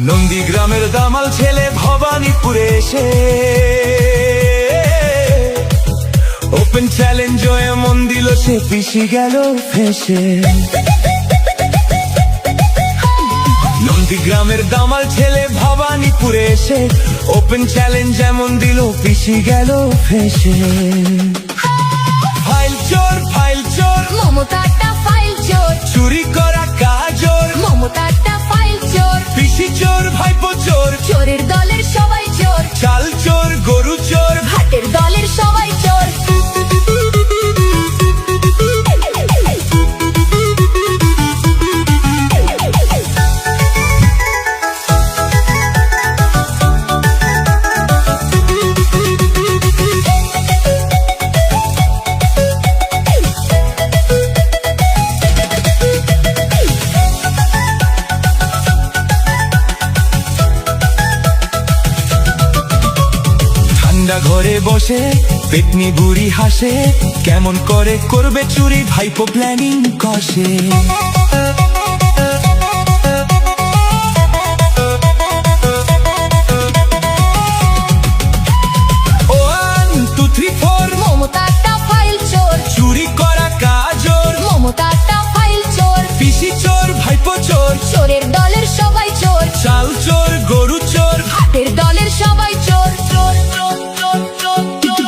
নন্দীগ্রামের দামাল ছেলে ভবানীপুরে এসে ওপেন চ্যালেঞ্জ এমন দিল সে পিছি গেল ফেসে। নন্দীগ্রামের দামাল ছেলে ভবানীপুরে এসে ওপেন চ্যালেঞ্জ এমন দিল পিছি গেল ফেসে। ফাইল চোর মমতাটা ফাইল চোর, চুরি করা কাজর, মমতাটা ফাইল চোর, পিসি চোর ভাইপো চোর, চোরের দলের সবাই চোর, চাল চোর গরু চোর, হাটের দলের সবাই চোর। ঠান্ডা ঘরে বসে পেতনি বুড়ি হাসে, কেমন করে করবে চুরি ভাইপো প্ল্যানিং কষে। 1 2 3 4 মমতাটা ফাইল চোর, চুরি করা কাজর, মমতাটা ফাইল চোর, পিসি চোর ভাইপো চোর, চোরের দলের সবাই চোর, চাল চোর গরু চোর, হাটের দলের সবাই চোর। চোর চোর চোর চোর চোর।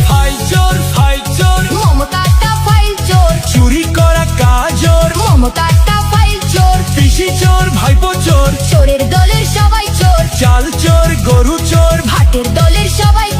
ফাইল চোর, মমতাটা ফাইল চোর, চুরি করা কাজর, মমতাটা ফাইল চোর, পিসি চোর ভাইপো চোর, চোরের দলের সবাই চোর, চাল চোর গরু চোর, হাটের দলের সবাই